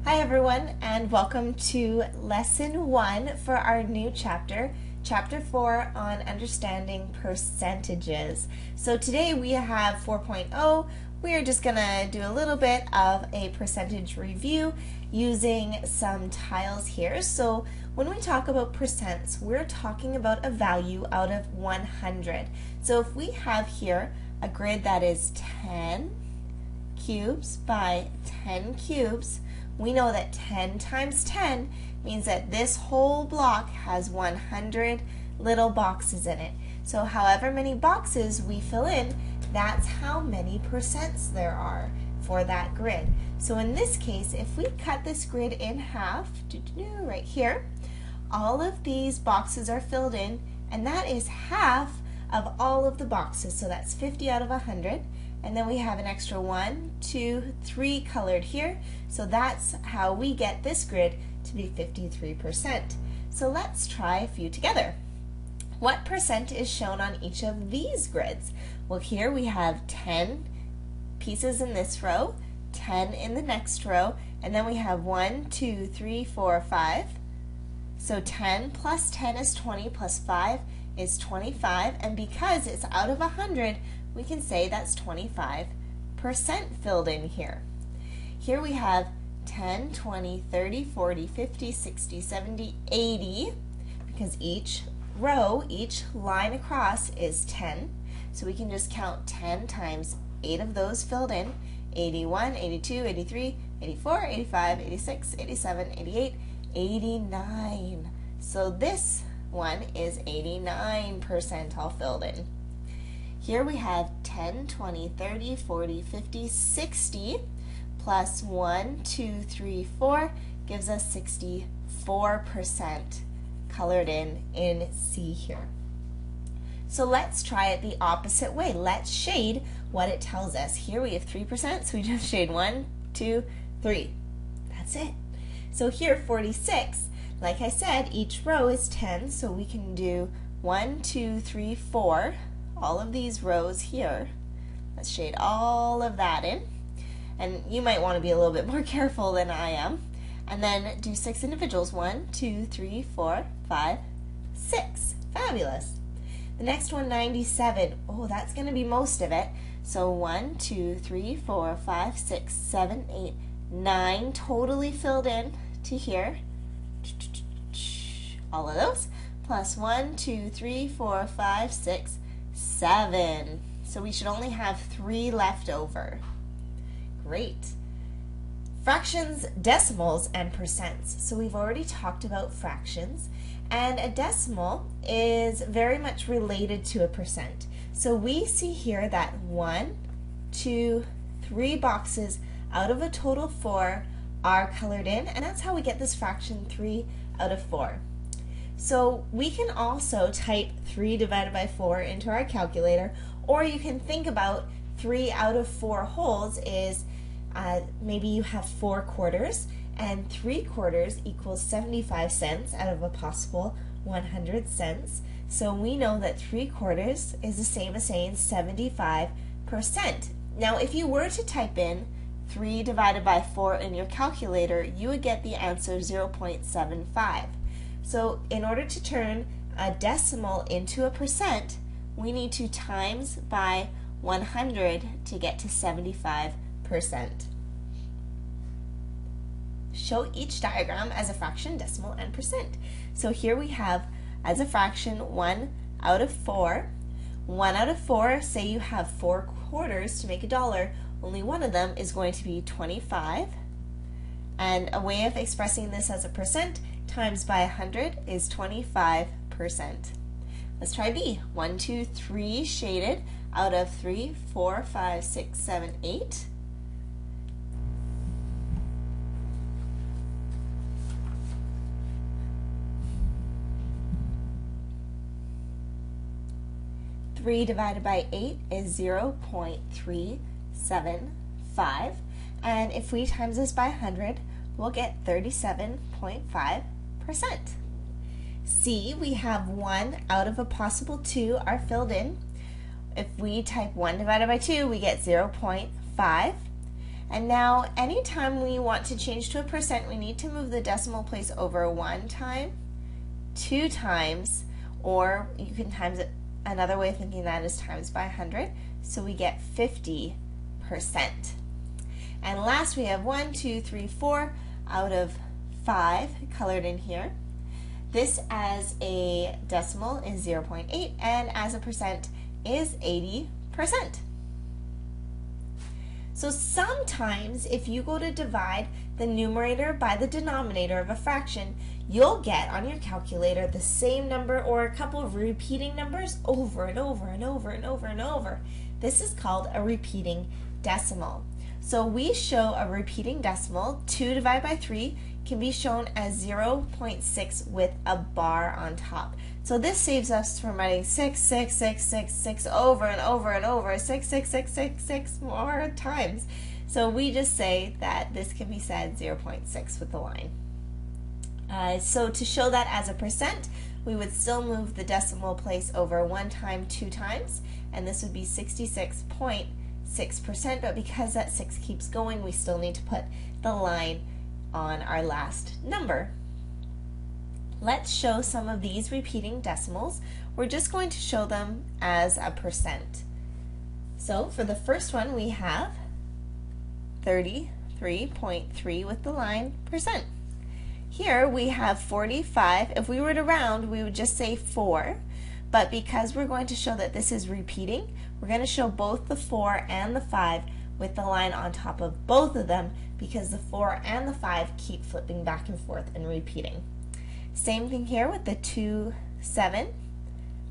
Hi everyone, and welcome to Lesson 1 for our new chapter, Chapter 4 on Understanding Percentages. So today we have 4.0. We are just going to do a little bit of a percentage review using some tiles here. So when we talk about percents, we're talking about a value out of 100. So if we have here a grid that is 10 cubes by 10 cubes, we know that 10 times 10 means that this whole block has 100 little boxes in it. So however many boxes we fill in, that's how many percents there are for that grid. So in this case, if we cut this grid in half, right here, all of these boxes are filled in, and that is half of all of the boxes. So that's 50 out of 100. And then we have an extra 1, 2, 3 colored here. So that's how we get this grid to be 53%. So let's try a few together. What percent is shown on each of these grids? Well, here we have 10 pieces in this row, 10 in the next row, and then we have 1, 2, 3, 4, 5. So 10 plus 10 is 20 plus 5 is 25, and because it's out of 100, we can say that's 25% filled in here. Here we have 10, 20, 30, 40, 50, 60, 70, 80, because each row, each line across is 10. So we can just count 10 times 8 of those filled in, 81, 82, 83, 84, 85, 86, 87, 88, 89. So this one is 89% all filled in. Here we have 10, 20, 30, 40, 50, 60, plus 1, 2, 3, 4 gives us 64% colored in C here. So let's try it the opposite way. Let's shade what it tells us. Here we have 3%, so we just shade 1, 2, 3. That's it. So here 46, like I said, each row is 10, so we can do 1, 2, 3, 4. All of these rows here. Let's shade all of that in. And you might want to be a little bit more careful than I am. And then do 6 individuals. 1, 2, 3, 4, 5, 6. Fabulous. The next one, 97. Oh, that's going to be most of it. So 1, 2, 3, 4, 5, 6, 7, 8, 9 totally filled in to here. All of those. Plus 1, 2, 3, 4, 5, 6, 7. So we should only have 3 left over. Great. Fractions, decimals, and percents. So we've already talked about fractions, and a decimal is very much related to a percent. So we see here that 1, 2, 3 boxes out of a total 4 are colored in, and that's how we get this fraction 3 out of 4. So we can also type 3 divided by 4 into our calculator, or you can think about 3 out of 4 wholes is maybe you have 4 quarters, and 3 quarters equals 75 cents out of a possible 100 cents. So we know that 3 quarters is the same as saying 75%. Now if you were to type in 3 divided by 4 in your calculator, you would get the answer 0.75. So in order to turn a decimal into a percent, we need to times by 100 to get to 75%. Show each diagram as a fraction, decimal, and percent. So here we have as a fraction 1 out of 4. 1 out of 4, say you have 4 quarters to make $1, only one of them is going to be 25. And a way of expressing this as a percent, times by 100 is 25%. Let's try B. 1, 2, 3 shaded out of 3, 4, 5, 6, 7, 8. Three divided by 8 is 0.375. And if we times this by 100, we'll get 37.5%. C, we have 1 out of a possible 2 are filled in. If we type 1 divided by 2, we get 0.5. And now anytime we want to change to a percent, we need to move the decimal place over 1 time, 2 times, or you can times it. Another way of thinking that is times by 100, so we get 50%. And last we have 1, 2, 3, 4 out of 5 colored in here. This as a decimal is 0.8 and as a percent is 80%. So sometimes if you go to divide the numerator by the denominator of a fraction, you'll get on your calculator the same number or a couple of repeating numbers over and over and over and over and over. This is called a repeating decimal. So we show a repeating decimal. 2 divided by 3 can be shown as 0.6 with a bar on top. So this saves us from writing 6, 6, 6, 6, 6 over and over and over, 6, 6, 6, 6, 6 more times. So we just say that this can be said 0.6 with the line. So to show that as a percent, we would still move the decimal place over 1 time, 2 times, and this would be 66.6%, but because that 6 keeps going, we still need to put the line on our last number. Let's show some of these repeating decimals. We're just going to show them as a percent. So for the first one, we have 33.3 with the line percent. Here we have 45. If we were to round, we would just say 4, but because we're going to show that this is repeating, we're going to show both the 4 and the 5 with the line on top of both of them, because the 4 and the 5 keep flipping back and forth and repeating. Same thing here with the 2, 7.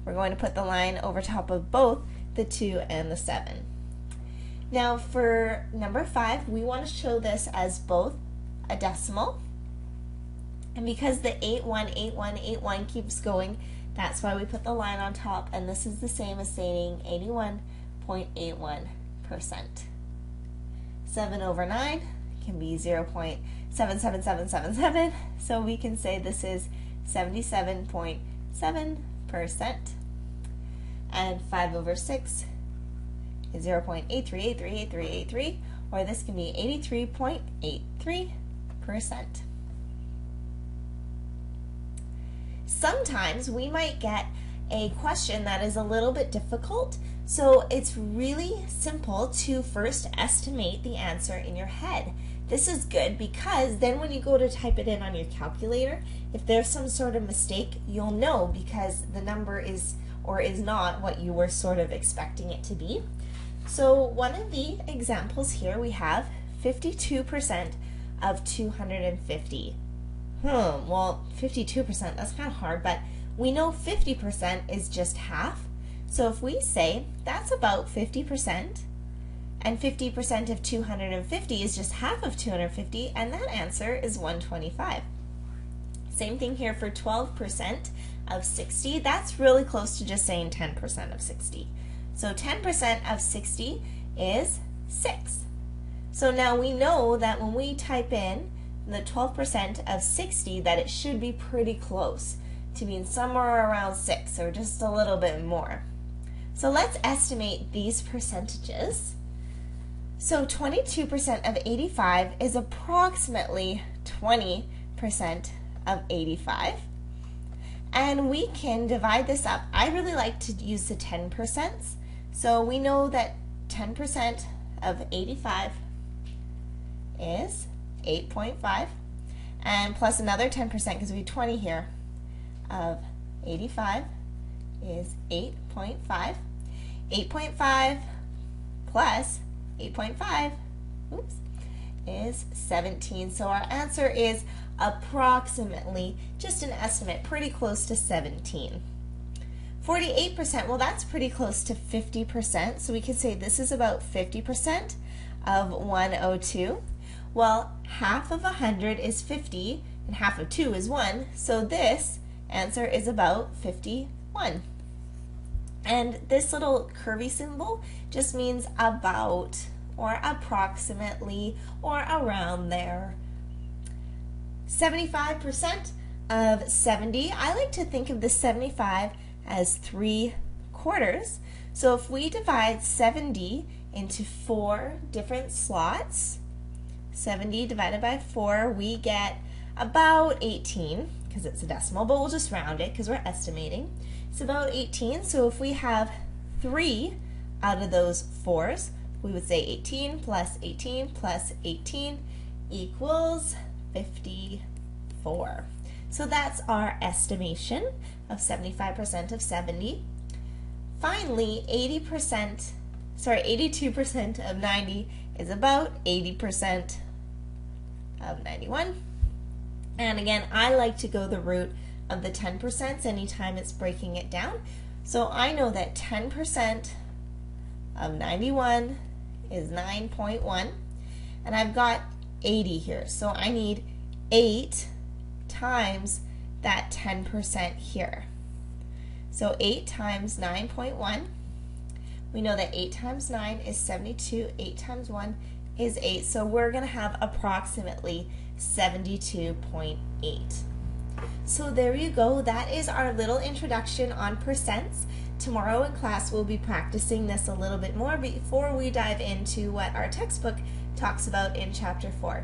We're going to put the line over top of both the 2 and the 7. Now for number 5, we want to show this as both a decimal, and because the 81, 81, 81 keeps going, that's why we put the line on top, and this is the same as saying 81.81%. 7 over 9 can be 0.77777, so we can say this is 77.7%. And 5 over 6 is 0.83838383, or this can be 83.83%. Sometimes we might get a question that is a little bit difficult, so it's really simple to first estimate the answer in your head. This is good because then when you go to type it in on your calculator, if there's some sort of mistake, you'll know because the number is or is not what you were sort of expecting it to be. So one of the examples here, we have 52% of 250. Well, 52%, that's kind of hard, but we know 50% is just half. So if we say that's about 50%, and 50% of 250 is just half of 250, and that answer is 125. Same thing here for 12% of 60. That's really close to just saying 10% of 60. So 10% of 60 is 6. So now we know that when we type in the 12% of 60, that it should be pretty close to being somewhere around 6 or just a little bit more. So let's estimate these percentages. So 22% of 85 is approximately 20% of 85. And we can divide this up. I really like to use the 10%. So we know that 10% of 85 is 8.5. And plus another 10%, because we have 20 here, of 85 is 8.5. 8.5 plus 8.5, is 17. So our answer is approximately, just an estimate, pretty close to 17. 48%, well that's pretty close to 50%, so we could say this is about 50% of 102. Well, half of 100 is 50, and half of 2 is 1, so this answer is about 51. And this little curvy symbol just means about, or approximately, or around there. 75% of 70, I like to think of the 75 as 3/4. So if we divide 70 into 4 different slots, 70 divided by 4, we get about 18, because it's a decimal, but we'll just round it because we're estimating. It's about 18, so if we have 3 out of those 4s, we would say 18 plus 18 plus 18 equals 54. So that's our estimation of 75% of 70. Finally, 82% of 90 is about 80% of 91. And again, I like to go the route of the 10% anytime it's breaking it down. So I know that 10% of 91 is 9.1, and I've got 80 here. So I need 8 times that 10% here. So 8 times 9.1. We know that 8 times 9 is 72. 8 times 1 is 8. So we're going to have approximately 72.8. So there you go. That is our little introduction on percents. Tomorrow in class we'll be practicing this a little bit more before we dive into what our textbook talks about in Chapter 4.